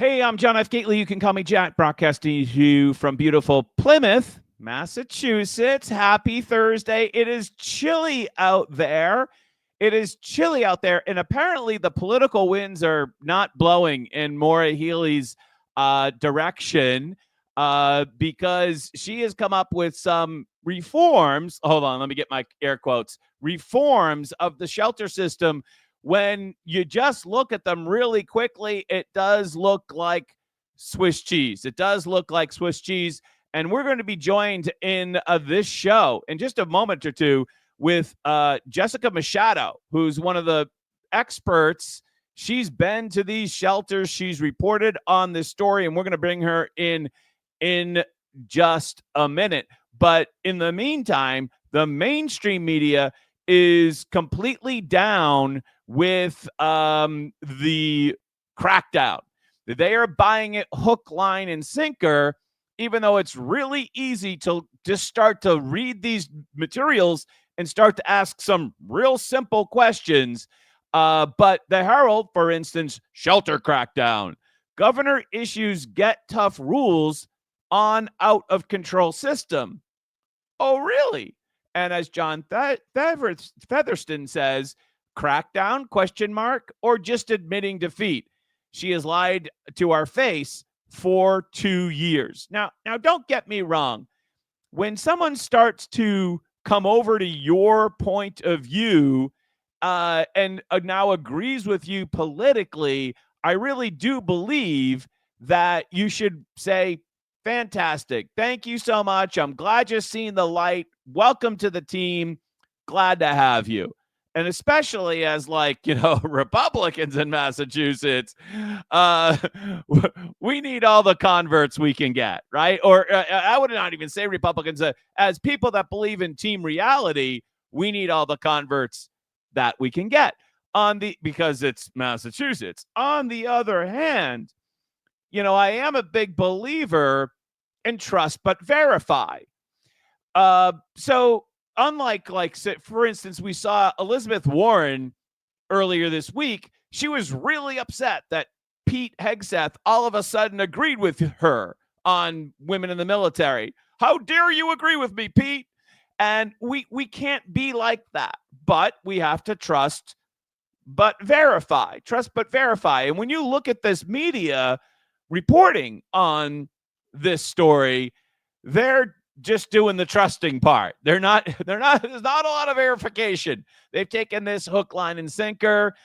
Hey, I'm John F. Gately. You can call me Jack, broadcasting to you from beautiful Plymouth, Massachusetts. Happy Thursday. It is chilly out there. It is chilly out there, and apparently the political winds are not blowing in Maura Healey's direction because she has come up with some reforms. Hold on, let me get my air quotes. Reforms of the shelter system. When you just look at them really quickly, it does look like Swiss cheese. It does look like Swiss cheese. And we're going to be joined in this show in just a moment or two with Jessica Machado, who's one of the experts. She's been to these shelters. She's reported on this story, and we're going to bring her in just a minute. But in the meantime, the mainstream media is completely down with the crackdown. They are buying it hook, line, and sinker, even though it's really easy to just start to read these materials and start to ask some real simple questions. But the Herald, for instance, shelter crackdown. Governor issues get tough rules on out of control system. Oh, really? And as John Featherston says, crackdown, question mark, or just admitting defeat? She has lied to our face for 2 years. Now, don't get me wrong. When someone starts to come over to your point of view and now agrees with you politically, I really do believe that you should say, fantastic. Thank you so much. I'm glad you're seeing the light. Welcome to the team. Glad to have you. And especially as, Republicans in Massachusetts, we need all the converts we can get, right? Or I would not even say Republicans. As people that believe in team reality, we need all the converts that we can get because it's Massachusetts. On the other hand, I am a big believer in trust but verify. So unlike, for instance, we saw Elizabeth Warren earlier this week, she was really upset that Pete Hegseth all of a sudden agreed with her on women in the military. How dare you agree with me, Pete? And we can't be like that, but we have to trust but verify. Trust but verify. And when you look at this media reporting on this story, they're just doing the trusting part. There's not a lot of verification. They've taken this hook, line, and sinker.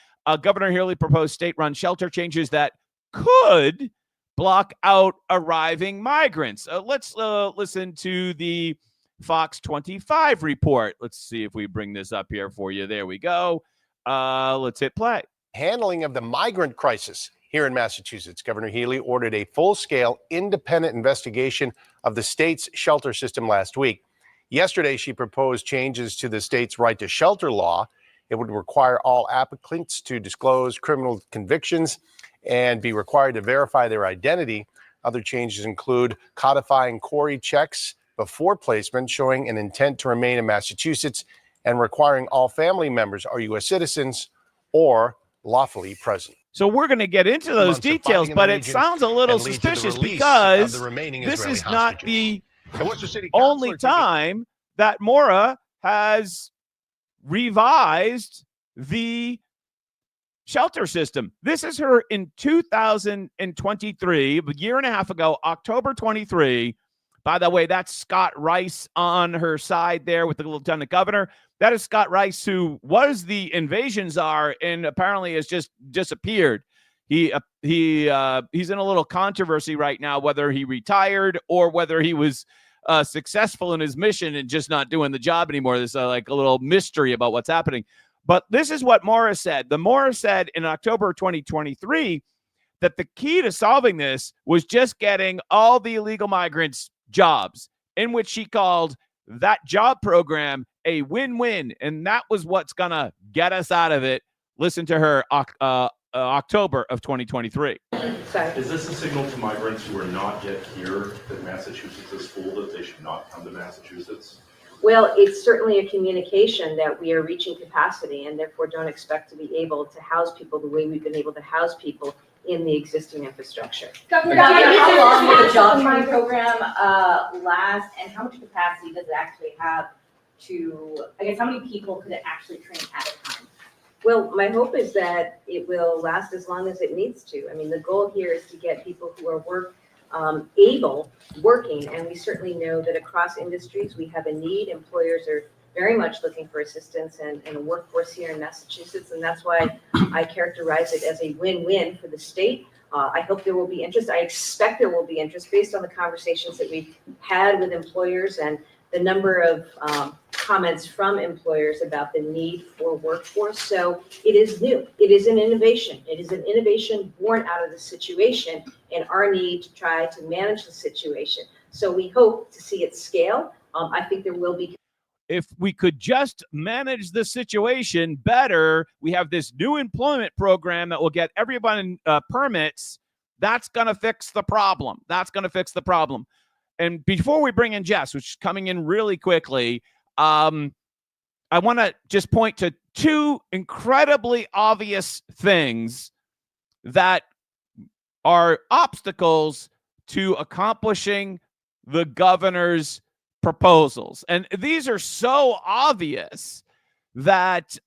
Governor Healey proposed state-run shelter changes that could block out arriving migrants. Let's listen to the Fox 25 report. Let's see if we bring this up here for you. There we go. Let's hit play. Handling of the migrant crisis here in Massachusetts. Governor Healey ordered a full-scale independent investigation of the state's shelter system last week. Yesterday, she proposed changes to the state's right to shelter law. It would require all applicants to disclose criminal convictions and be required to verify their identity. Other changes include codifying query checks before placement, showing an intent to remain in Massachusetts, and requiring all family members are U.S. citizens or lawfully present. So we're going to get into those details, but it sounds a little suspicious because this is not the only time that Maura has revised the shelter system. This is her in 2023, a year and a half ago, October 23. By the way, that's Scott Rice on her side there with the lieutenant governor. That is Scott Rice, who was the invasion czar and apparently has just disappeared. He's in a little controversy right now, whether he retired or whether he was successful in his mission and just not doing the job anymore. There's a little mystery about what's happening. But this is what Maura said. The Maura said in October 2023 that the key to solving this was just getting all the illegal migrants jobs, in which she called that job program a win-win. And that was what's going to get us out of it. Listen to her October of 2023. Is this a signal to migrants who are not yet here that Massachusetts is full, that they should not come to Massachusetts? Well, it's certainly a communication that we are reaching capacity and therefore don't expect to be able to house people the way we've been able to house people in the existing infrastructure. Dr. How long will the job training program last, and how much capacity does it actually have to, I guess, how many people could it actually train at a time? Well, my hope is that it will last as long as it needs to. I mean, the goal here is to get people who are able working, and we certainly know that across industries we have a need. Employers are very much looking for assistance and a workforce here in Massachusetts, and that's why I characterize it as a win-win for the state. I hope there will be interest. I expect there will be interest based on the conversations that we've had with employers and the number of comments from employers about the need for workforce. So it is new. It is an innovation. It is an innovation born out of the situation and our need to try to manage the situation. So we hope to see it scale. I think there will be. If we could just manage the situation better, we have this new employment program that will get everyone permits. That's going to fix the problem. That's going to fix the problem. And before we bring in Jess, which is coming in really quickly, I want to just point to two incredibly obvious things that are obstacles to accomplishing the governor's proposals. And these are so obvious that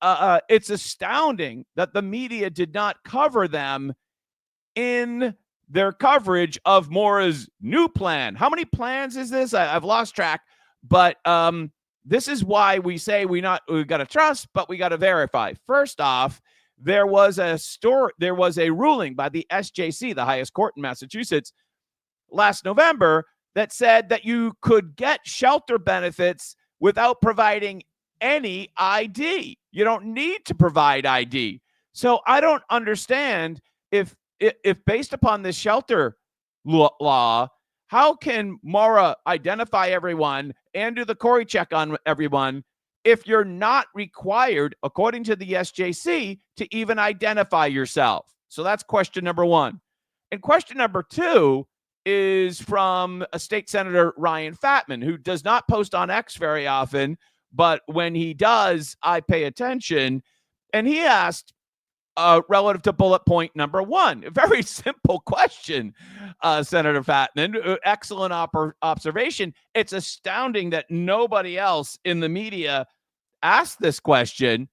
it's astounding that the media did not cover them in their coverage of Maura's new plan. How many plans is this? I've lost track, but this is why we say we got to trust, but we got to verify. First off, there was a ruling by the SJC, the highest court in Massachusetts, last November that said that you could get shelter benefits without providing any ID. You don't need to provide ID. So I don't understand if based upon this shelter law, how can Maura identify everyone and do the Corey check on everyone if you're not required, according to the SJC, to even identify yourself? So that's question number one. And question number two is from a state senator, Ryan Fatman, who does not post on X very often, but when he does, I pay attention. And he asked, relative to bullet point number one, a very simple question, Senator Fatman, excellent observation. It's astounding that nobody else in the media asked this question.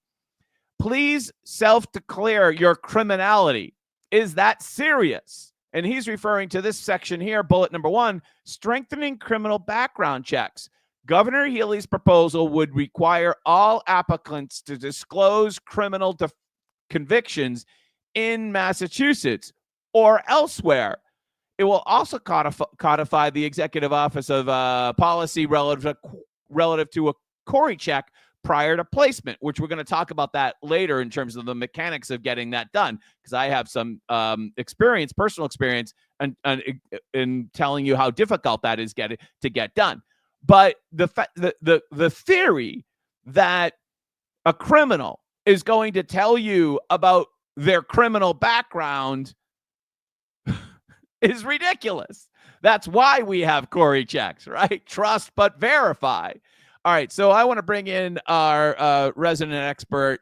Please self-declare your criminality. Is that serious? And he's referring to this section here, bullet number one, strengthening criminal background checks. Governor Healey's proposal would require all applicants to disclose criminal convictions in Massachusetts or elsewhere. It will also codify the Executive Office of Policy relative to a Corey check prior to placement, which we're going to talk about that later in terms of the mechanics of getting that done, because I have some personal experience in telling you how difficult that is to get done. But the theory that a criminal is going to tell you about their criminal background is ridiculous. That's why we have Corey checks, right? Trust but verify. All right, so I want to bring in our resident expert,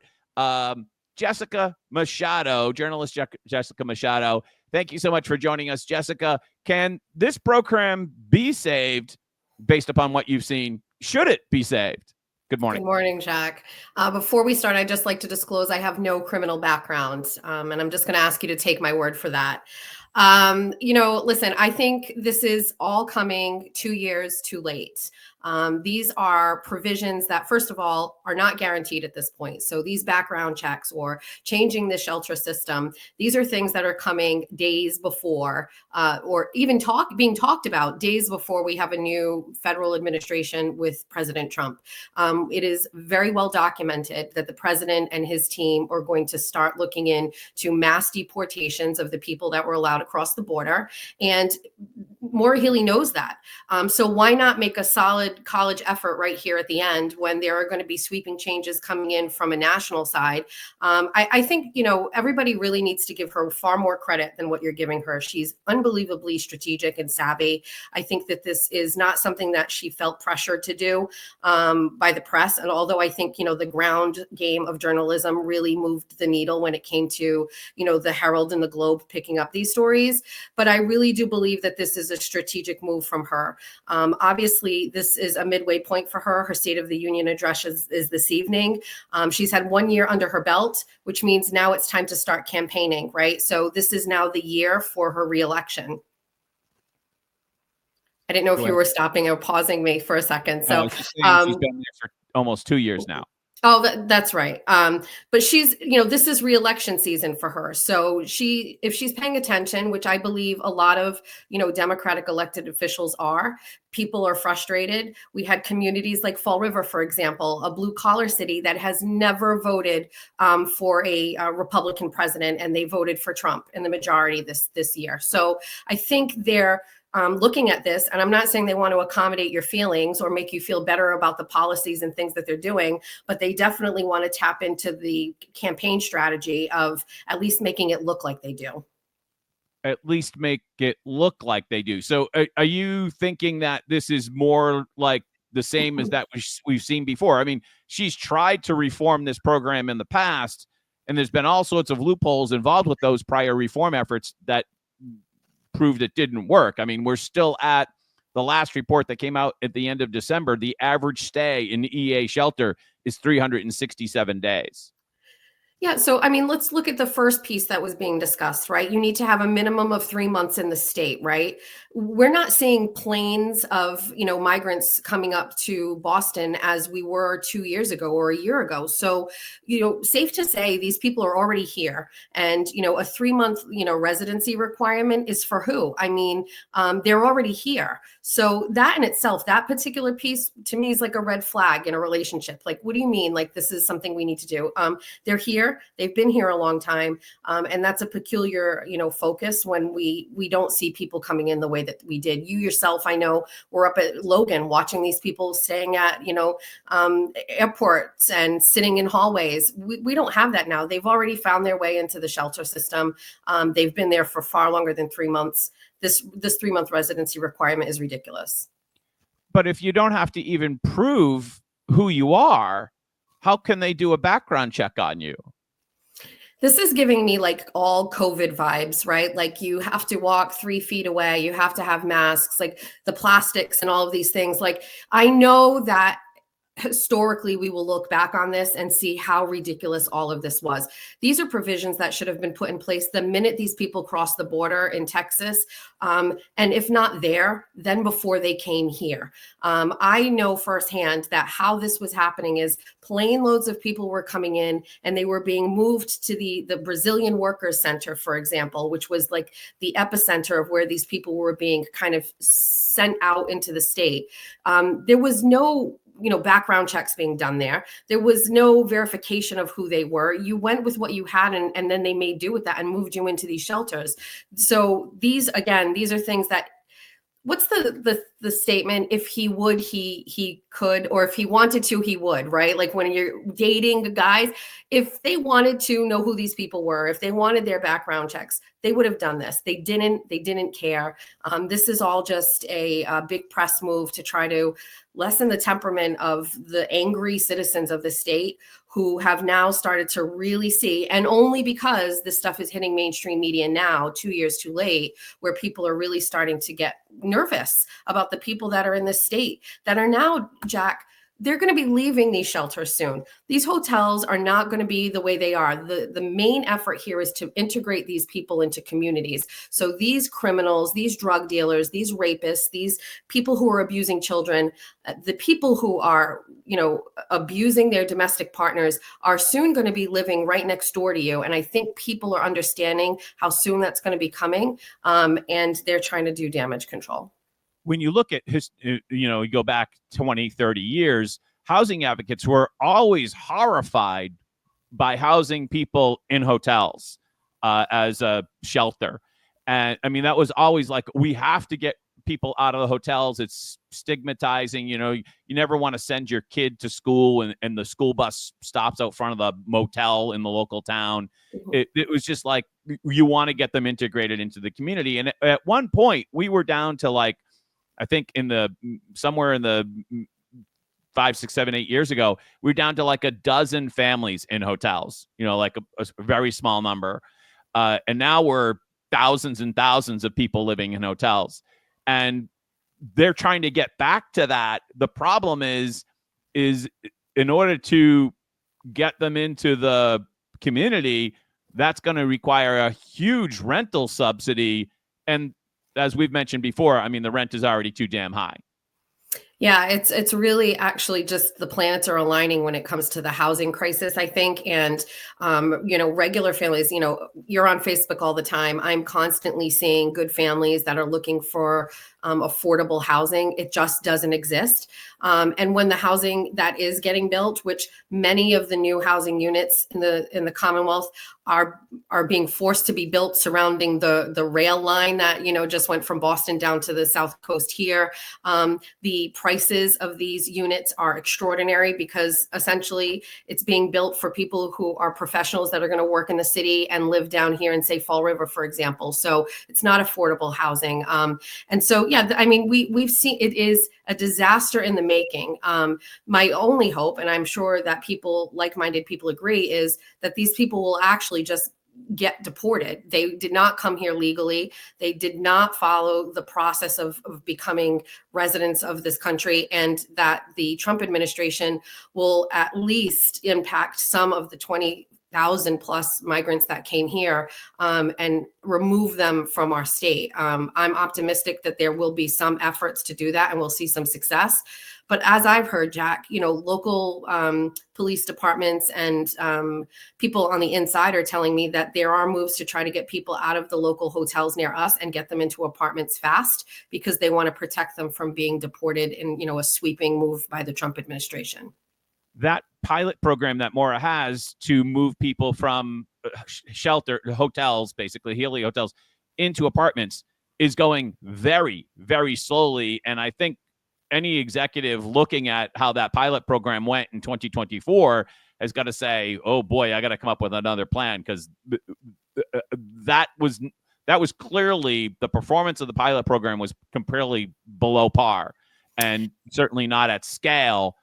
Jessica Machado, journalist Jessica Machado. Thank you so much for joining us, Jessica. Can this program be saved based upon what you've seen? Should it be saved? Good morning. Good morning, Jack. Before we start, I'd just like to disclose I have no criminal background, and I'm just going to ask you to take my word for that. Listen, I think this is all coming 2 years too late. These are provisions that, first of all, are not guaranteed at this point. So these background checks or changing the shelter system, these are things that are coming days before, or even being talked about days before we have a new federal administration with President Trump. It is very well documented that the president and his team are going to start looking into mass deportations of the people that were allowed across the border. And Maura Healey knows that. So why not make a solid college effort right here at the end when there are going to be sweeping changes coming in from a national side? I think, everybody really needs to give her far more credit than what you're giving her. She's unbelievably strategic and savvy. I think that this is not something that she felt pressured to do by the press. And although I think, the ground game of journalism really moved the needle when it came to, the Herald and the Globe picking up these stories. But I really do believe that this is a strategic move from her. Obviously, this is a midway point for her. Her State of the Union address is this evening. She's had 1 year under her belt, which means now it's time to start campaigning, right? So this is now the year for her reelection. I didn't know if you were stopping or pausing me for a second. So she's been there for almost 2 years now. Oh, that's right. But she's, this is re-election season for her. So if she's paying attention, which I believe a lot of, Democratic elected officials are, people are frustrated. We had communities like Fall River, for example, a blue collar city that has never voted for a Republican president, and they voted for Trump in the majority this year. So I think they're looking at this, and I'm not saying they want to accommodate your feelings or make you feel better about the policies and things that they're doing, but they definitely want to tap into the campaign strategy of at least making it look like they do. At least make it look like they do. So are you thinking that this is more like the same as that we've seen before? I mean, she's tried to reform this program in the past, and there's been all sorts of loopholes involved with those prior reform efforts that proved it didn't work. I mean, we're still at the last report that came out at the end of December. The average stay in EA shelter is 367 days. Yeah. So, I mean, let's look at the first piece that was being discussed, right? You need to have a minimum of 3 months in the state, right? We're not seeing planes of, migrants coming up to Boston as we were 2 years ago or a year ago. So, safe to say these people are already here. And, a 3-month, residency requirement is for who? I mean, they're already here. So that in itself, that particular piece to me is like a red flag in a relationship. Like, what do you mean? Like, this is something we need to do. They're here. They've been here a long time. And that's a peculiar, focus when we don't see people coming in the way that we did. You yourself, I know, were up at Logan watching these people staying at, airports and sitting in hallways. We don't have that now. They've already found their way into the shelter system. They've been there for far longer than 3 months. This 3-month residency requirement is ridiculous. But if you don't have to even prove who you are, how can they do a background check on you? This is giving me like all COVID vibes, right? Like you have to walk 3 feet away. You have to have masks, like the plastics and all of these things. Like, I know that historically we will look back on this and see how ridiculous all of this was. These are provisions that should have been put in place the minute these people crossed the border in Texas. And if not there, then before they came here. I know firsthand that how this was happening is plane loads of people were coming in and they were being moved to the Brazilian Workers Center, for example, which was like the epicenter of where these people were being kind of sent out into the state. There was no background checks being done there. There was no verification of who they were. You went with what you had and then they made do with that and moved you into these shelters. So these are things that, what's the statement? If he would, he could, or if he wanted to, he would, right? Like when you're dating guys, if they wanted to know who these people were, if they wanted their background checks, they would have done this. They didn't care. This is all just a big press move to try to lessen the temperament of the angry citizens of the state who have now started to really see, and only because this stuff is hitting mainstream media now, 2 years too late, where people are really starting to get nervous about the people that are in the state that are now, Jack, they're going to be leaving these shelters soon. These hotels are not going to be the way they are. The main effort here is to integrate these people into communities. So these criminals, these drug dealers, these rapists, these people who are abusing children, the people who are, abusing their domestic partners are soon going to be living right next door to you. And I think people are understanding how soon that's going to be coming. And they're trying to do damage control. When you look at you go back 20, 30 years, housing advocates were always horrified by housing people in hotels as a shelter. And I mean, that was always like, we have to get people out of the hotels. It's stigmatizing. You never want to send your kid to school and the school bus stops out front of the motel in the local town. It was just like, you want to get them integrated into the community. And at one point we were down to like, I think somewhere in the 5, 6, 7, 8 years ago, we were down to like a dozen families in hotels, like a very small number. And now we're thousands and thousands of people living in hotels. And they're trying to get back to that. The problem is in order to get them into the community, that's going to require a huge rental subsidy. And as we've mentioned before, I mean, the rent is already too damn high. Yeah, it's really actually just the planets are aligning when it comes to the housing crisis, I think. And, regular families, you're on Facebook all the time. I'm constantly seeing good families that are looking for affordable housing. It just doesn't exist. And when the housing that is getting built, which many of the new housing units in the Commonwealth are being forced to be built surrounding the rail line that, just went from Boston down to the South Coast here. The prices of these units are extraordinary because essentially it's being built for people who are professionals that are going to work in the city and live down here in, say, Fall River, for example. So it's not affordable housing. And so, yeah, I mean, we've seen it is a disaster in the making. My only hope, and I'm sure that like-minded people agree, is that these people will actually just get deported. They did not come here legally. They did not follow the process of becoming residents of this country, and that the Trump administration will at least impact some of the 20,000 plus migrants that came here and remove them from our state. I'm optimistic that there will be some efforts to do that and we'll see some success. But as I've heard, Jack, local police departments and people on the inside are telling me that there are moves to try to get people out of the local hotels near us and get them into apartments fast because they want to protect them from being deported in, a sweeping move by the Trump administration. That pilot program that Maura has to move people from hotels, basically Healey hotels, into apartments is going very, very slowly. And I think any executive looking at how that pilot program went in 2024 has got to say, oh boy, I got to come up with another plan, because that was clearly, the performance of the pilot program was completely below par and certainly not at scale,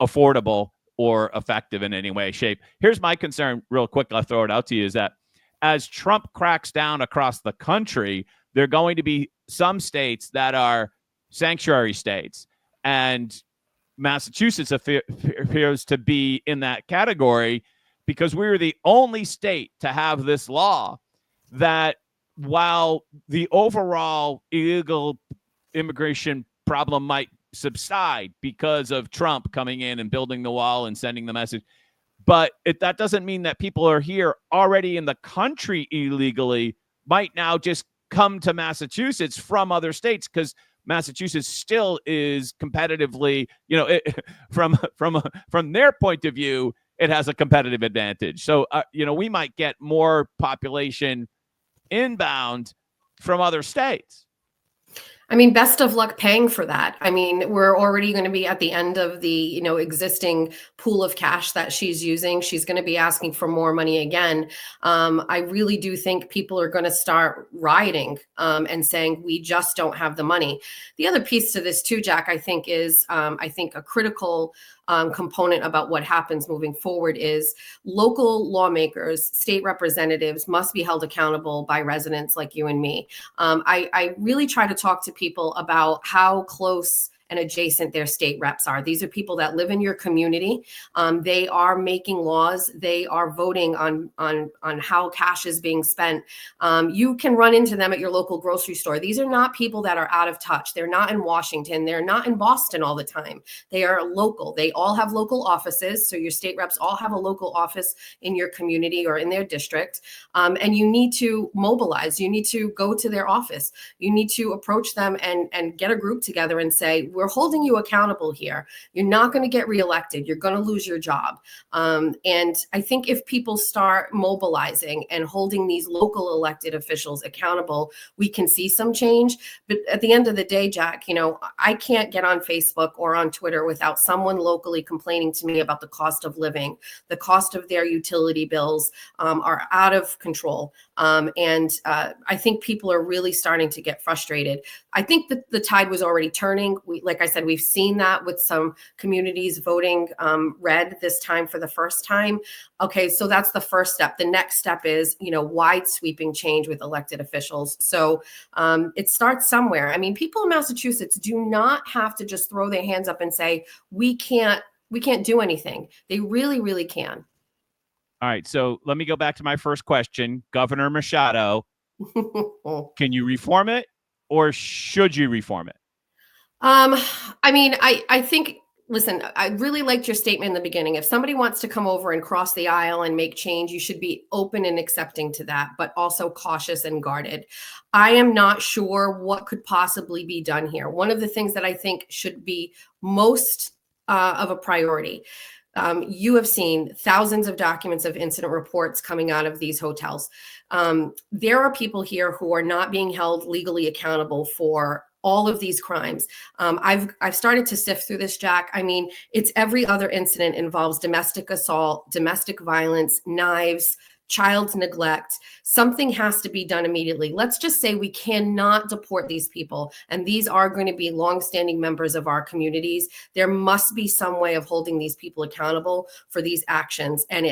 affordable or effective in any way, shape. Here's my concern real quick. I'll throw it out to you, is that as Trump cracks down across the country, there are going to be some states that are sanctuary states, and Massachusetts appears to be in that category because we were the only state to have this law that, while the overall illegal immigration problem might subside because of Trump coming in and building the wall and sending the message, but that doesn't mean that people are here already in the country illegally might now just come to Massachusetts from other states, because Massachusetts still is competitively, from their point of view, it has a competitive advantage. So, we might get more population inbound from other states. I mean, best of luck paying for that. I mean, we're already going to be at the end of the, existing pool of cash that she's using. She's going to be asking for more money again. I really do think people are going to start rioting and saying, we just don't have the money. The other piece to this too, Jack, I think is, a critical component about what happens moving forward is local lawmakers, state representatives must be held accountable by residents like you and me. I really try to talk to people about how close and adjacent their state reps are. These are people that live in your community. They are making laws. They are voting on how cash is being spent. You can run into them at your local grocery store. These are not people that are out of touch. They're not in Washington. They're not in Boston all the time. They are local. They all have local offices. So your state reps all have a local office in your community or in their district. And you need to mobilize. You need to go to their office. You need to approach them and get a group together and say, we're holding you accountable here. You're not going to get reelected. You're going to lose your job. And I think if people start mobilizing and holding these local elected officials accountable, we can see some change. But at the end of the day, Jack, you know, I can't get on Facebook or on Twitter without someone locally complaining to me about the cost of living, the cost of their utility bills are out of control. And I think people are really starting to get frustrated. I think that the tide was already turning. Like I said, we've seen that with some communities voting red this time for the first time. Okay, so that's the first step. The next step is, you know, wide sweeping change with elected officials. So it starts somewhere. I mean, people in Massachusetts do not have to just throw their hands up and say, we can't do anything. They really, really can. All right, so let me go back to my first question. Governor Machado, can you reform it or should you reform it? I mean, I think, listen, I really liked your statement in the beginning. If somebody wants to come over and cross the aisle and make change, you should be open and accepting to that, but also cautious and guarded. I am not sure what could possibly be done here. One of the things that I think should be most of a priority. You have seen thousands of documents of incident reports coming out of these hotels. There are people here who are not being held legally accountable for all of these crimes. I've started to sift through this, Jack. I mean, it's every other incident involves domestic assault, domestic violence, knives, child neglect. Something has to be done immediately. Let's just say we cannot deport these people, and these are going to be longstanding members of our communities. There must be some way of holding these people accountable for these actions, and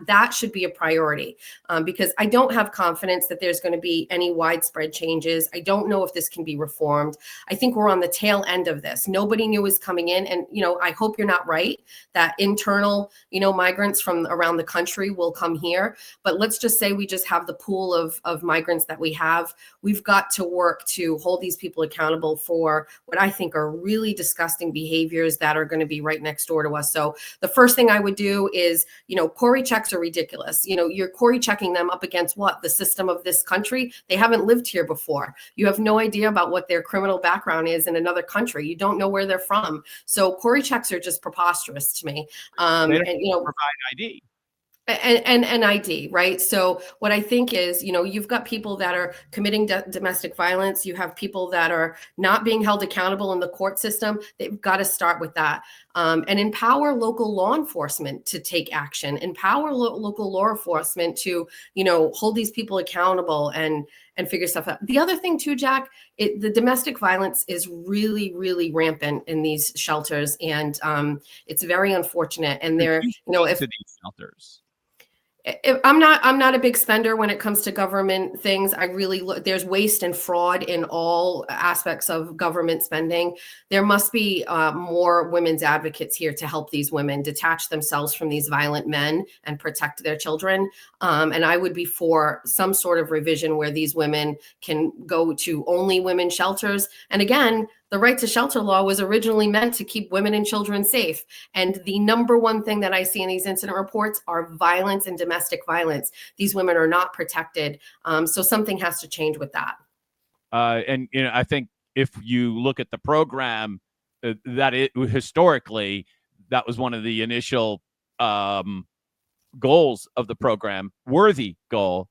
that should be a priority because I don't have confidence that there's going to be any widespread changes. I don't know if this can be reformed. I think we're on the tail end of this. Nobody knew was coming in, and I hope you're not right that internal migrants from around the country will come here. But let's just say we just have the pool of migrants that we have. We've got to work to hold these people accountable for what I think are really disgusting behaviors that are going to be right next door to us. So the first thing I would do is, Corey checks are ridiculous. You're Corey checking them up against what? The system of this country. They haven't lived here before. You have no idea about what their criminal background is in another country. You don't know where they're from. So Corey checks are just preposterous to me. They don't provide ID. And ID, right? So what I think is, you've got people that are committing domestic violence. You have people that are not being held accountable in the court system. They've got to start with that. And empower local law enforcement to take action. Empower local law enforcement to, hold these people accountable and figure stuff out. The other thing too, Jack, the domestic violence is really, really rampant in these shelters. And it's very unfortunate. And they're, if to these shelters. I'm not a big spender when it comes to government things. I really look, there's waste and fraud in all aspects of government spending. There must be more women's advocates here to help these women detach themselves from these violent men and protect their children. And I would be for some sort of revision where these women can go to only women's shelters. And again, the right to shelter law was originally meant to keep women and children safe. And the number one thing that I see in these incident reports are violence and domestic violence. These women are not protected. So something has to change with that. And I think if you look at the program, historically, that was one of the initial goals of the program, worthy goal,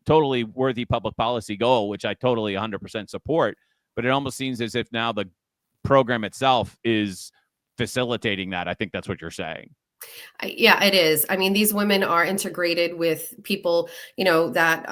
totally worthy public policy goal, which I totally 100% support. But it almost seems as if now the program itself is facilitating that. I think that's what you're saying. Yeah, it is. I mean, these women are integrated with people, that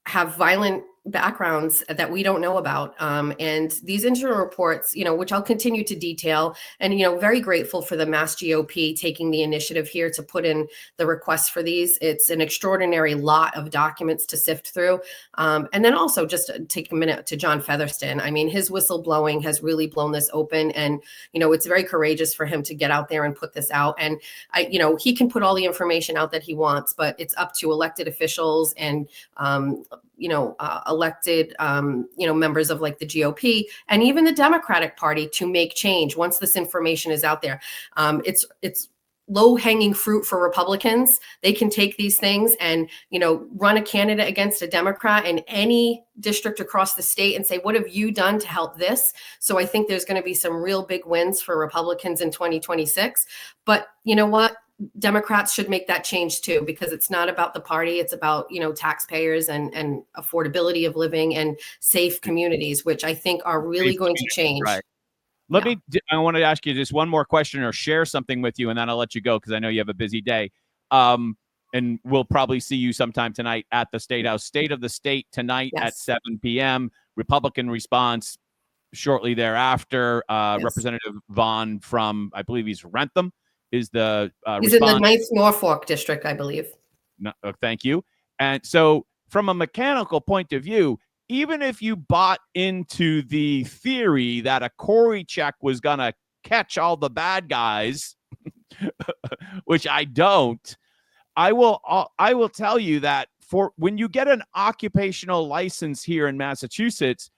have violent backgrounds that we don't know about. And these incident reports, which I'll continue to detail, and, very grateful for the Mass GOP taking the initiative here to put in the requests for these. It's an extraordinary lot of documents to sift through. And then also just take a minute to John Featherston. I mean, his whistleblowing has really blown this open, and, it's very courageous for him to get out there and put this out. And he can put all the information out that he wants, but it's up to elected officials and, elected, members of like the GOP and even the Democratic Party to make change once this information is out there. It's low-hanging fruit for Republicans. They can take these things and, run a candidate against a Democrat in any district across the state and say, what have you done to help this? So I think there's going to be some real big wins for Republicans in 2026. But you know what? Democrats should make that change too, because it's not about the party. It's about, taxpayers and affordability of living and safe communities, which I think are really going to change. Right. I want to ask you just one more question or share something with you, and then I'll let you go because I know you have a busy day. And we'll probably see you sometime tonight at the State House. State of the State tonight at 7 p.m. Republican response shortly thereafter. Yes. Representative Vaughn from, I believe he's Rentham, is the he's response. In the 9th Norfolk district, I believe. No, thank you. And so from a mechanical point of view, even if you bought into the theory that a Corey check was going to catch all the bad guys, which I don't, I will tell you that for when you get an occupational license here in Massachusetts,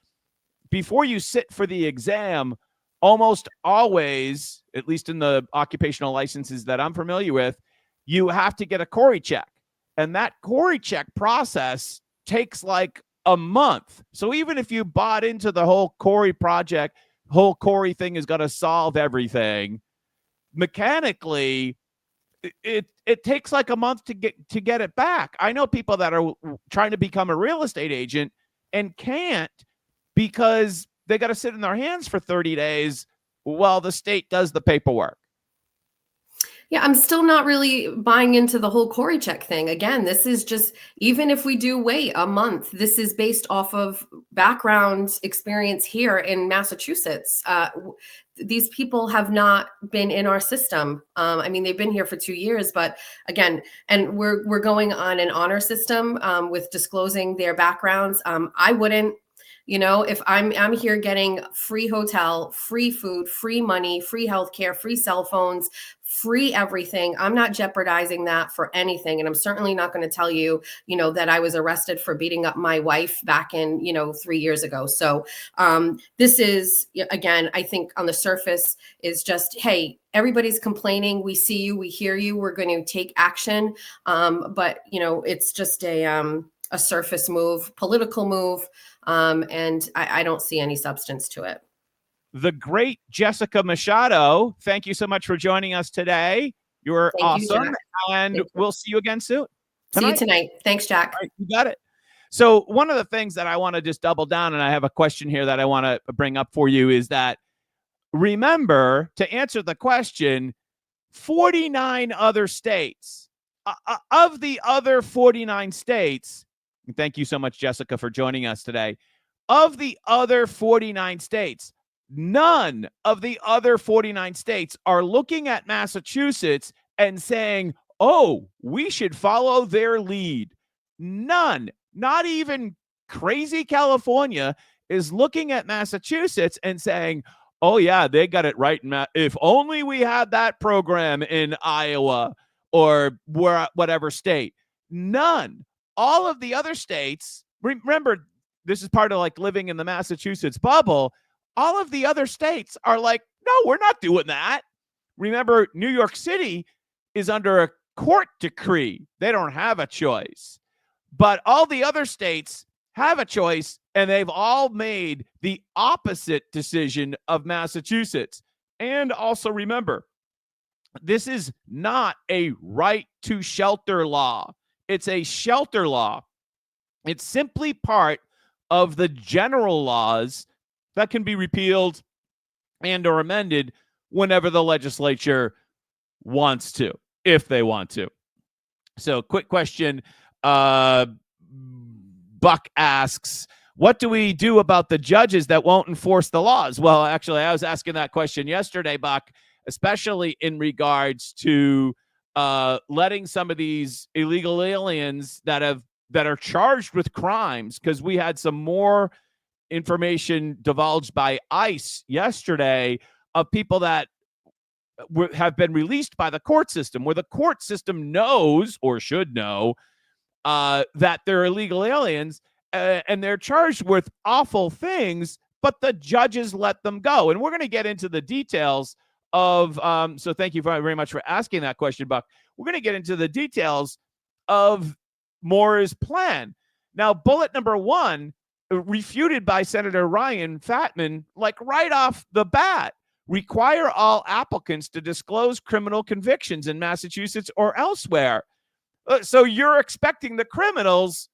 before you sit for the exam, almost always, at least in the occupational licenses that I'm familiar with, you have to get a Corey check. And that Corey check process takes like a month. So even if you bought into the whole Corey project, whole Corey thing is going to solve everything, mechanically, it takes like a month to get it back. I know people that are trying to become a real estate agent and can't because they got to sit in their hands for 30 days while the state does the paperwork. Yeah, I'm still not really buying into the whole Corey check thing. Again, this is just, even if we do wait a month, this is based off of background experience here in Massachusetts. These people have not been in our system. I mean, they've been here for 2 years, but again, and we're going on an honor system with disclosing their backgrounds. I wouldn't. If I'm here getting free hotel, free food, free money, free healthcare, free cell phones, free everything, I'm not jeopardizing that for anything. And I'm certainly not going to tell you, that I was arrested for beating up my wife back in, 3 years ago. So this is, again, I think on the surface is just, hey, everybody's complaining. We see you, we hear you, we're going to take action. But, it's just a surface move, political move. And I don't see any substance to it. The great Jessica Machado, thank you so much for joining us today. You're awesome. And we'll see you again soon. See you tonight. Thanks, Jack. All right, you got it. So one of the things that I want to just double down, and I have a question here that I want to bring up for you, is that remember to answer the question, 49 other states, of the other 49 states, and thank you so much, Jessica, for joining us today. Of the other 49 states, none of the other 49 states are looking at Massachusetts and saying, oh, we should follow their lead. None, not even crazy California is looking at Massachusetts and saying, oh, yeah, they got it right. If only we had that program in Iowa or whatever state. None. All of the other states, remember, this is part of like living in the Massachusetts bubble. All of the other states are like, no, we're not doing that. Remember, New York City is under a court decree. They don't have a choice. But all the other states have a choice, and they've all made the opposite decision of Massachusetts. And also remember, this is not a right to shelter law. It's a shelter law. It's simply part of the general laws that can be repealed and or amended whenever the legislature wants to, if they want to. So quick question. Buck asks, what do we do about the judges that won't enforce the laws? Well, actually, I was asking that question yesterday, Buck, especially in regards to letting some of these illegal aliens that are charged with crimes, because we had some more information divulged by ICE yesterday of people that have been released by the court system, where the court system knows or should know that they're illegal aliens and they're charged with awful things, but the judges let them go. And we're going to get into the details of, so thank you very much for asking that question, Buck. We're going to get into the details of Maura's plan. Now, bullet number 1, refuted by Senator Ryan Fatman, like right off the bat, require all applicants to disclose criminal convictions in Massachusetts or elsewhere. So you're expecting the criminals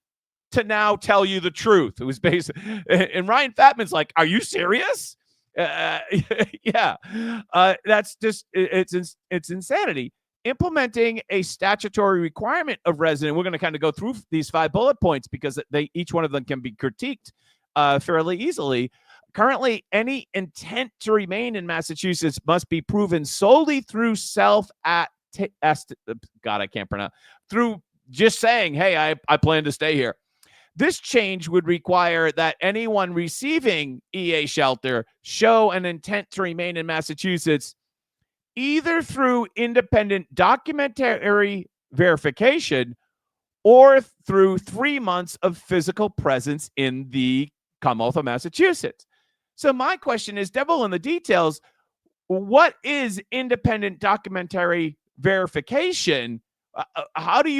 to now tell you the truth. It was based, and Ryan Fatman's like, "Are you serious?" Yeah, that's just it's insanity. Implementing a statutory requirement of resident. We're going to kind of go through these 5 bullet points because each one of them can be critiqued fairly easily. Currently, any intent to remain in Massachusetts must be proven solely through through just saying, "Hey, I plan to stay here." This change would require that anyone receiving EA shelter show an intent to remain in Massachusetts either through independent documentary verification or through 3 months of physical presence in the Commonwealth of Massachusetts. So my question is, devil in the details, what is independent documentary verification? What do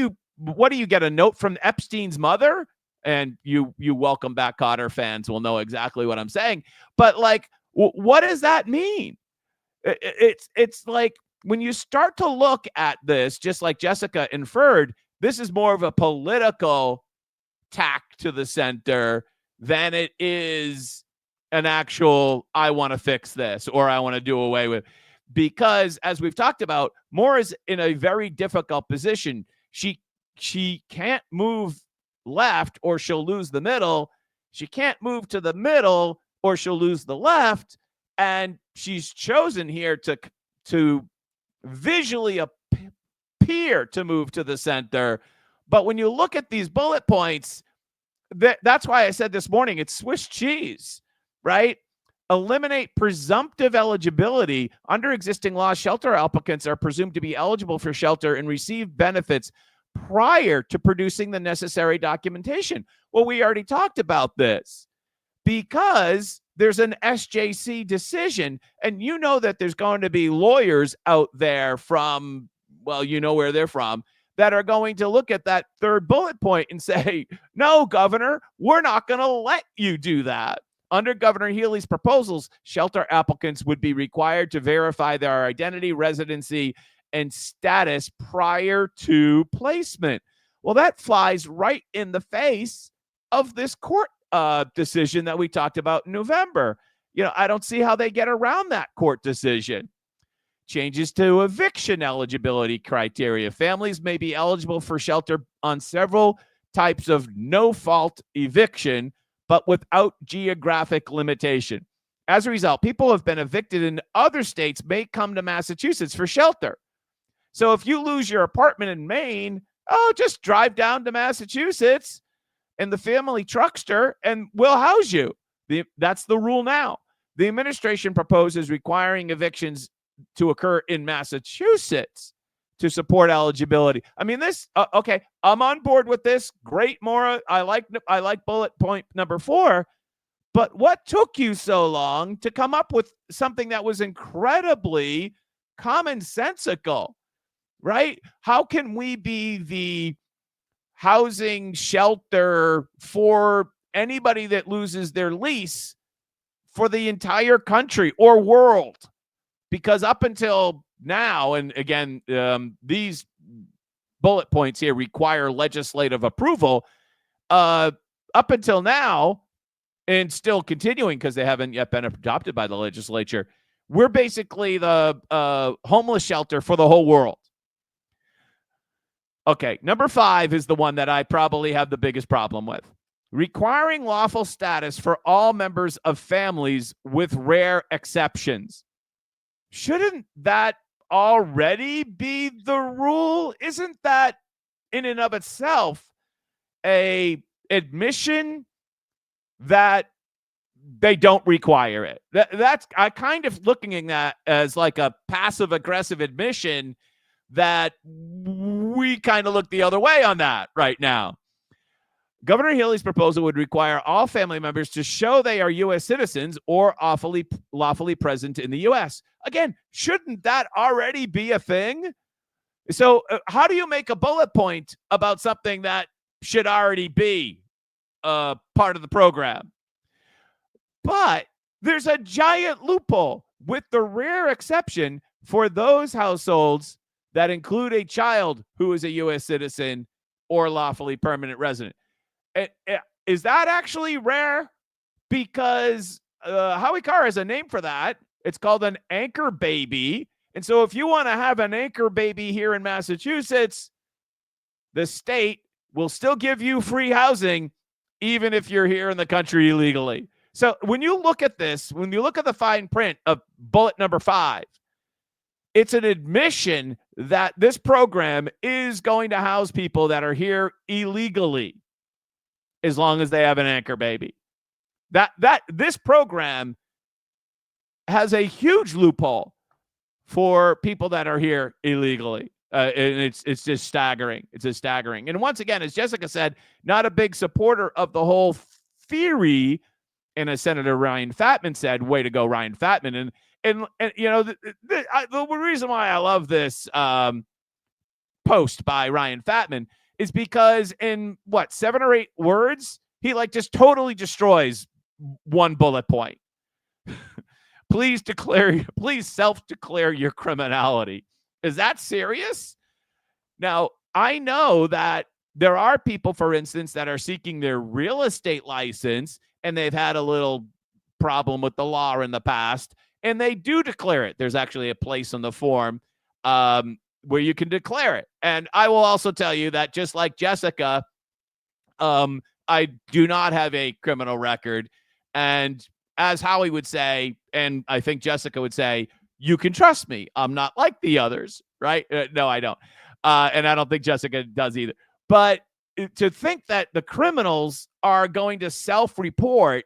you get, a note from Epstein's mother? And you welcome back Cotter fans will know exactly what I'm saying. But like, what does that mean? It's like when you start to look at this, just like Jessica inferred, this is more of a political tack to the center than it is an actual, I want to fix this or I want to do away with. Because as we've talked about, Maura is in a very difficult position. She can't move left or she'll lose the middle. She can't move to the middle or she'll lose the left. And she's chosen here to visually appear to move to the center. But when you look at these bullet points, that's why I said this morning, it's Swiss cheese, right? Eliminate presumptive eligibility. Under existing law, shelter applicants are presumed to be eligible for shelter and receive benefits prior to producing the necessary documentation. Well, we already talked about this because there's an SJC decision, and you know that there's going to be lawyers out there from, well, you know where they're from, that are going to look at that 3rd bullet point and say, "No, Governor, we're not going to let you do that." Under Governor Healey's proposals, shelter applicants would be required to verify their identity, residency, and status prior to placement. Well, that flies right in the face of this court decision that we talked about in November. I don't see how they get around that court decision. Changes to eviction eligibility criteria. Families may be eligible for shelter on several types of no-fault eviction, but without geographic limitation. As a result, people who have been evicted in other states may come to Massachusetts for shelter. So if you lose your apartment in Maine, just drive down to Massachusetts and the family truckster and we'll house you. That's the rule now. The administration proposes requiring evictions to occur in Massachusetts to support eligibility. I mean, this, okay, I'm on board with this. Great, Maura. I like bullet point number 4. But what took you so long to come up with something that was incredibly commonsensical, right? How can we be the housing shelter for anybody that loses their lease for the entire country or world? Because up until now, and again, these bullet points here require legislative approval. Up until now, and still continuing because they haven't yet been adopted by the legislature, we're basically the homeless shelter for the whole world. Okay, number 5 is the one that I probably have the biggest problem with. Requiring lawful status for all members of families with rare exceptions. Shouldn't that already be the rule? Isn't that in and of itself a admission that they don't require it? That's I kind of looking at that as like a passive aggressive admission that we kind of look the other way on that right now. Governor Healey's proposal would require all family members to show they are U.S. citizens or lawfully present in the U.S. Again, shouldn't that already be a thing? So how do you make a bullet point about something that should already be part of the program? But there's a giant loophole, with the rare exception for those households that include a child who is a U.S. citizen or lawfully permanent resident. Is that actually rare? Because Howie Carr has a name for that. It's called an anchor baby. And so if you want to have an anchor baby here in Massachusetts, the state will still give you free housing, even if you're here in the country illegally. So when you look at this, when you look at the fine print of bullet number 5, it's an admission that this program is going to house people that are here illegally, as long as they have an anchor baby. This program has a huge loophole for people that are here illegally. And it's just staggering. It's just staggering. And once again, as Jessica said, not a big supporter of the whole theory. And as Senator Ryan Fatman said, way to go, Ryan Fatman. And you know, the reason why I love this post by Ryan Fatman is because in 7 or 8 words, he just totally destroys one bullet point. Please self-declare your criminality. Is that serious? Now, I know that there are people, for instance, that are seeking their real estate license and they've had a little problem with the law in the past, and they do declare it. There's actually a place on the form where you can declare it. And I will also tell you that just like Jessica, I do not have a criminal record. And as Howie would say, and I think Jessica would say, you can trust me. I'm not like the others, right? No, I don't. And I don't think Jessica does either. But to think that the criminals are going to self-report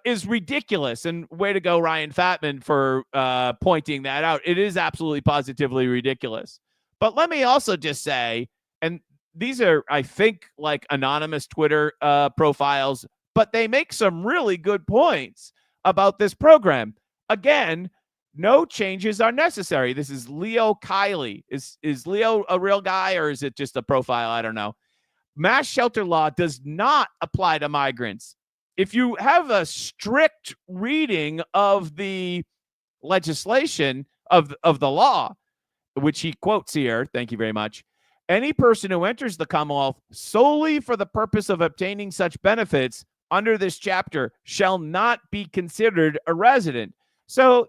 is ridiculous. And way to go, Ryan Fatman, for pointing that out. It is absolutely positively ridiculous. But let me also just say, and these are, I think, anonymous Twitter profiles, but they make some really good points about this program. Again, no changes are necessary. This is Leo Kiley. Is Leo a real guy, or is it just a profile? I don't know. Mass shelter law does not apply to migrants. If you have a strict reading of the legislation of the law, which he quotes here, thank you very much, any person who enters the Commonwealth solely for the purpose of obtaining such benefits under this chapter shall not be considered a resident. So,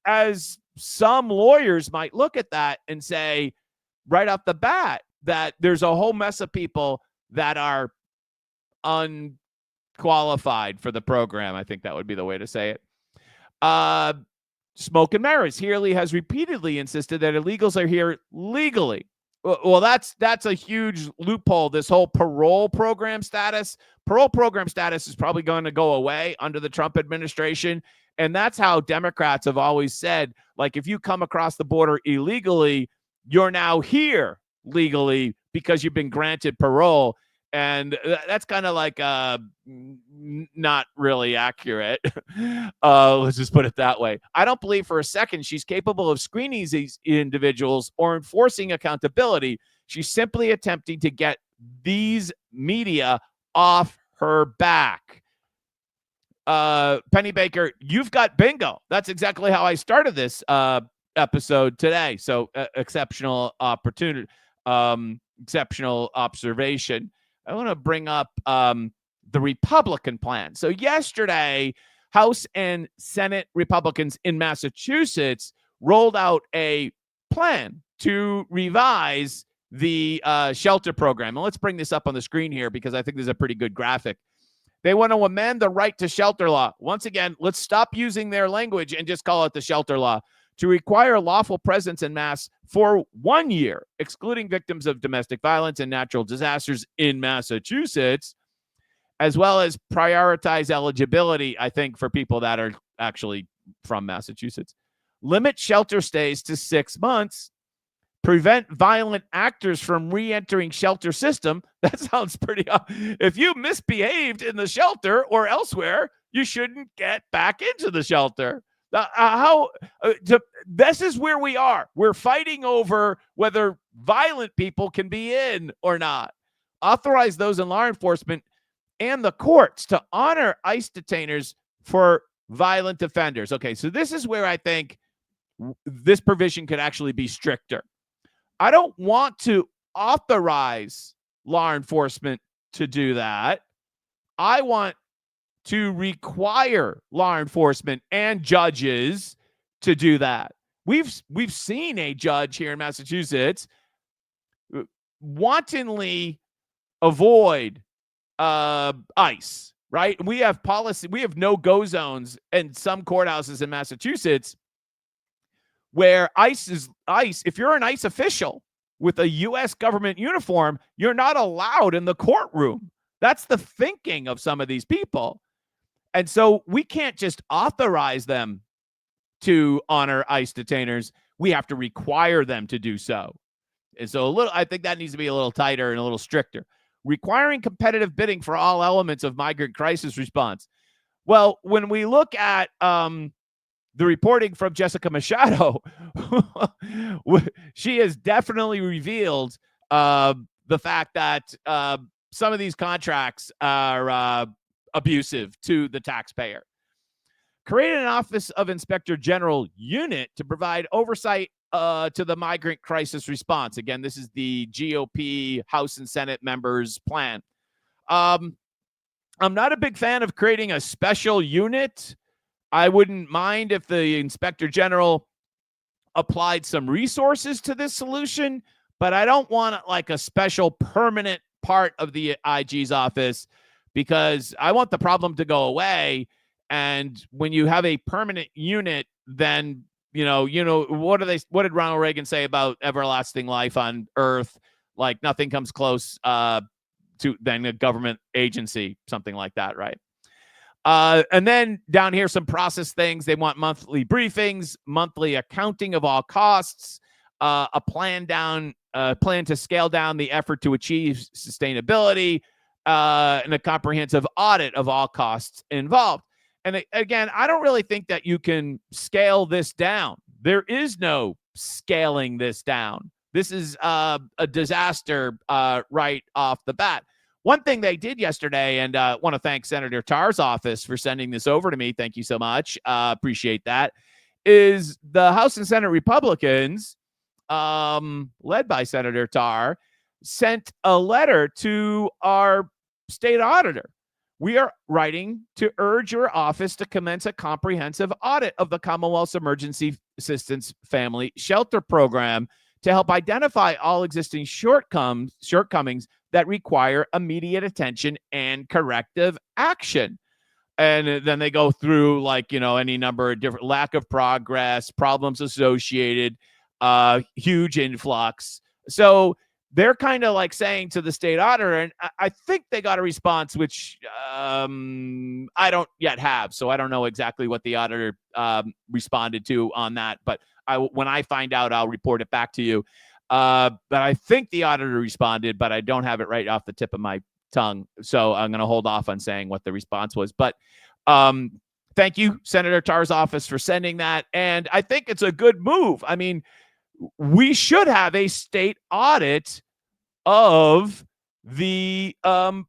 as some lawyers might look at that and say right off the bat that there's a whole mess of people that are unqualified for the program. I think that would be the way to say it. Smoke and mirrors. Healey has repeatedly insisted that illegals are here legally. Well, that's a huge loophole. This whole parole program status is probably going to go away under the Trump administration. And that's how Democrats have always said, if you come across the border illegally, you're now here legally because you've been granted parole. And that's kind of not really accurate. Let's just put it that way. I don't believe for a second she's capable of screening these individuals or enforcing accountability. She's simply attempting to get these media off her back. Penny Baker, you've got bingo. That's exactly how I started this episode today. So exceptional opportunity, exceptional observation. I want to bring up the Republican plan. So yesterday, House and Senate Republicans in Massachusetts rolled out a plan to revise the shelter program. And let's bring this up on the screen here because I think this is a pretty good graphic. They want to amend the right to shelter law. Once again, let's stop using their language and just call it the shelter law, to require lawful presence en masse for 1 year, excluding victims of domestic violence and natural disasters in Massachusetts, as well as prioritize eligibility, I think, for people that are actually from Massachusetts. Limit shelter stays to 6 months, prevent violent actors from re-entering shelter system. That sounds pretty. If you misbehaved in the shelter or elsewhere, you shouldn't get back into the shelter. This is where we are. We're fighting over whether violent people can be in or not. Authorize those in law enforcement and the courts to honor ICE detainers for violent offenders. Okay, so this is where I think this provision could actually be stricter. I don't want to authorize law enforcement to do that. I want to require law enforcement and judges to do that. We've seen a judge here in Massachusetts wantonly avoid ICE, right? We have policy, we have no-go zones in some courthouses in Massachusetts where ICE, if you're an ICE official with a U.S. government uniform, you're not allowed in the courtroom. That's the thinking of some of these people. And so we can't just authorize them to honor ICE detainers. We have to require them to do so. And so I think that needs to be a little tighter and a little stricter. Requiring competitive bidding for all elements of migrant crisis response. Well, when we look at the reporting from Jessica Machado, she has definitely revealed the fact that some of these contracts are abusive to the taxpayer. Create an Office of Inspector General unit to provide oversight to the migrant crisis response. Again, this is the GOP House and Senate members' plan. I'm not a big fan of creating a special unit. I wouldn't mind if the Inspector General applied some resources to this solution, but I don't want like a special permanent part of the IG's office, because I want the problem to go away. And when you have a permanent unit, then what did Ronald Reagan say about everlasting life on Earth? Like nothing comes close to then a government agency, something like that, right? And then down here, some process things. They want monthly briefings, monthly accounting of all costs, a plan to scale down the effort to achieve sustainability, and a comprehensive audit of all costs involved. And again, I don't really think that you can scale this down. There is no scaling this down. This is a disaster right off the bat. One thing they did yesterday, and I want to thank Senator Tarr's office for sending this over to me. Thank you so much. Appreciate that. Is the House and Senate Republicans, led by Senator Tarr, sent a letter to our state auditor. We are writing to urge your office to commence a comprehensive audit of the Commonwealth's Emergency Assistance Family Shelter Program to help identify all existing shortcomings that require immediate attention and corrective action. And then they go through any number of different lack of progress, problems associated, huge influx. So they're kind of like saying to the state auditor, and I think they got a response, which I don't yet have. So I don't know exactly what the auditor responded to on that. But when I find out, I'll report it back to you. But I think the auditor responded, but I don't have it right off the tip of my tongue. So I'm going to hold off on saying what the response was. But thank you, Senator Tarr's office, for sending that. And I think it's a good move. I mean, we should have a state audit of the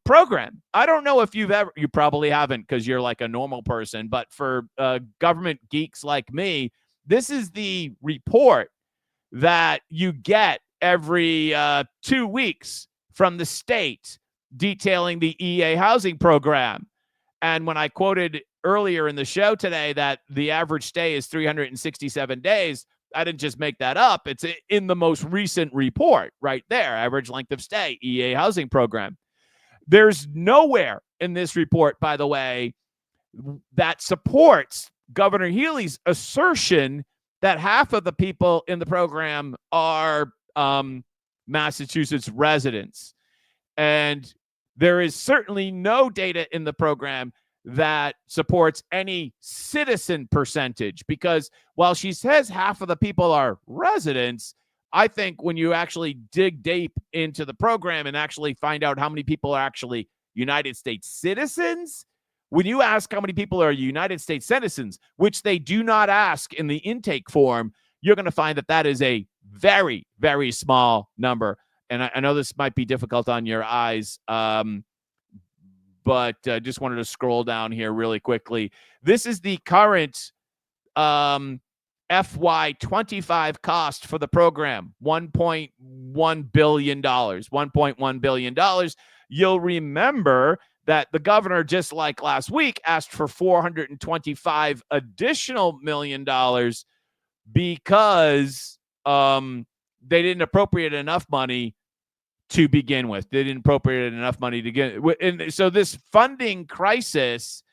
program. I don't know if you probably haven't, because you're like a normal person, but for government geeks like me, this is the report that you get every 2 weeks from the state detailing the EA housing program. And when I quoted earlier in the show today that the average stay is 367 days, I didn't just make that up. It's in the most recent report right there. Average length of stay, EA housing program. There's nowhere in this report, by the way, that supports Governor Healey's assertion that half of the people in the program are Massachusetts residents. And there is certainly no data in the program that supports any citizen percentage, because while she says half of the people are residents, I think when you actually dig deep into the program and actually find out how many people are actually United States citizens, when you ask how many people are United States citizens, which they do not ask in the intake form, you're going to find that that is a very, very small number. And I know this might be difficult on your eyes, but just wanted to scroll down here really quickly. This is the current FY25 cost for the program, $1.1 billion. $1.1 billion. You'll remember that the governor, just like last week, asked for $425 additional million because they didn't appropriate enough money to begin with. They didn't appropriate enough money to get. And so this funding crisis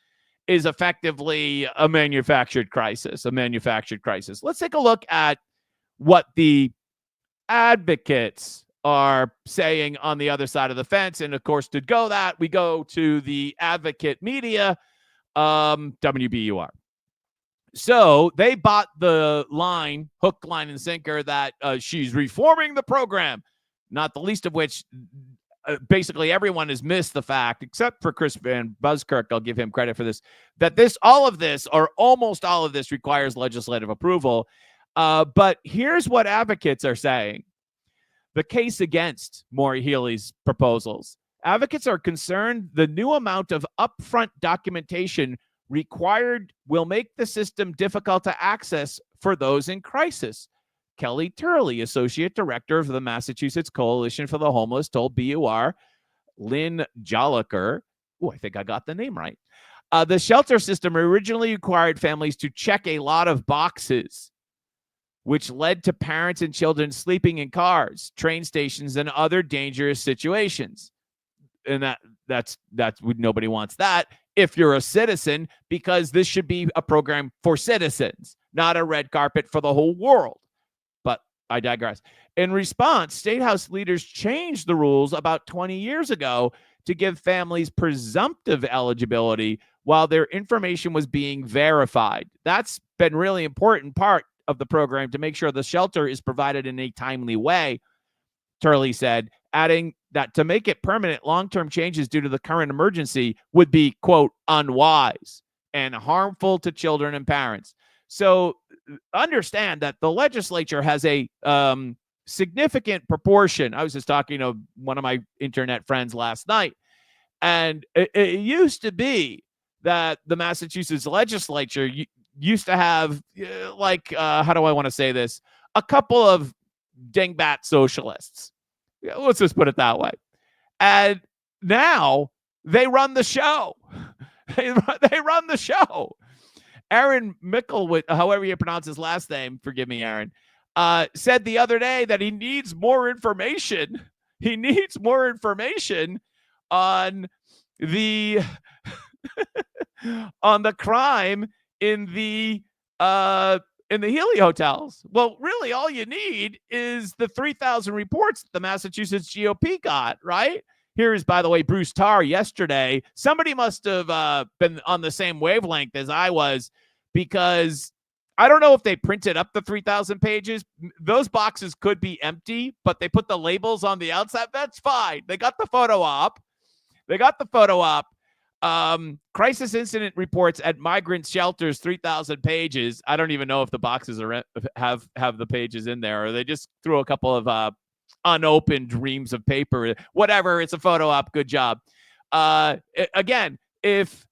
is effectively a manufactured crisis. Let's take a look at what the advocates are saying on the other side of the fence. And of course, to go that, we go to the advocate media, WBUR. So they bought the line, hook, line, and sinker, that she's reforming the program, not the least of which basically everyone has missed the fact, except for Chris Van Buskirk, I'll give him credit for this, that all of this, or almost all of this, requires legislative approval. But here's what advocates are saying. The case against Maura Healey's proposals. Advocates are concerned the new amount of upfront documentation required will make the system difficult to access for those in crisis. Kelly Turley, Associate Director of the Massachusetts Coalition for the Homeless, told BUR. Lynn Jolliker, I think I got the name right. The shelter system originally required families to check a lot of boxes, which led to parents and children sleeping in cars, train stations, and other dangerous situations. And that's nobody wants that if you're a citizen, because this should be a program for citizens, not a red carpet for the whole world. But I digress. In response, State House leaders changed the rules about 20 years ago to give families presumptive eligibility while their information was being verified. That's been really important part of the program to make sure the shelter is provided in a timely way, Turley said, adding that to make it permanent, long-term changes due to the current emergency would be, quote, unwise and harmful to children and parents. So understand that the legislature has a significant proportion. I was just talking to one of my internet friends last night, and it used to be that the Massachusetts legislature used to have, how do I want to say this? A couple of dingbat socialists. Let's just put it that way. And now they run the show. They run the show. Aaron Mickelwit, however you pronounce his last name, forgive me, Aaron, said the other day that he needs more information. He needs more information on the on the crime in the Healey hotels. Well, really, all you need is the 3,000 reports that the Massachusetts GOP got, right? Here's, by the way, Bruce Tarr yesterday. Somebody must have been on the same wavelength as I was, because I don't know if they printed up the 3,000 pages. Those boxes could be empty, but they put the labels on the outside. That's fine. They got the photo op. Crisis incident reports at migrant shelters, 3,000 pages. I don't even know if the boxes have the pages in there, or they just threw a couple of unopened reams of paper. Whatever, it's a photo op. Good job. Again, if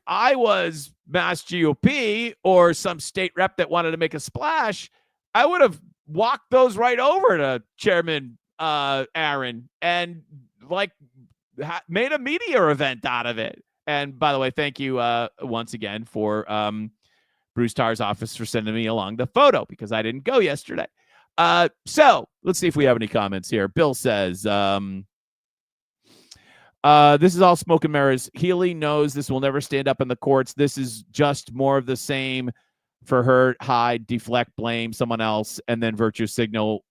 I was Mass GOP or some state rep that wanted to make a splash, I would have walked those right over to Chairman Aaron and made a media event out of it. And by the way, thank you once again for Bruce Tarr's office for sending me along the photo, because I didn't go yesterday. So let's see if we have any comments here. Bill says, this is all smoke and mirrors. Healey knows this will never stand up in the courts. This is just more of the same for her. Hide, deflect, blame someone else, and then virtue signal.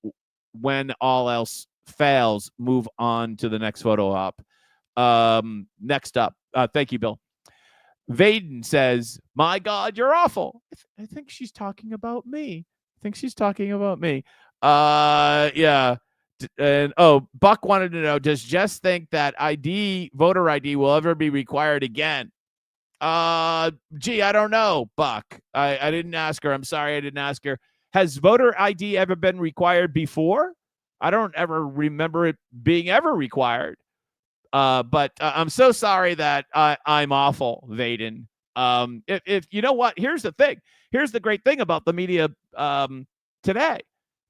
When all else fails, move on to the next photo op. Next up, thank you, Bill. Vaden says, my God, you're awful. I think she's talking about me. Yeah. And Buck wanted to know, does Jess think that voter ID will ever be required again? Gee, I don't know, Buck. I didn't ask her. I'm sorry I didn't ask her. Has voter ID ever been required before? I don't ever remember it being ever required. But I'm so sorry that I'm awful, Vaden. If you know what, here's the thing. Here's the great thing about the media today.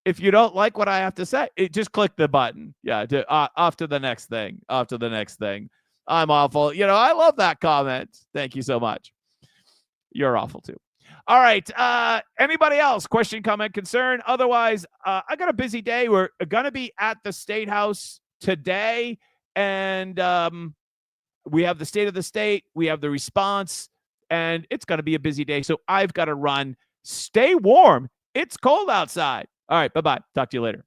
If you don't like what I have to say, just click the button. Yeah, off to the next thing. Off to the next thing. I'm awful. I love that comment. Thank you so much. You're awful too. All right. Anybody else? Question, comment, concern? Otherwise, I got a busy day. We're going to be at the State House today. And we have the state of the state. We have the response. And it's going to be a busy day. So I've got to run. Stay warm. It's cold outside. All right. Bye-bye. Talk to you later.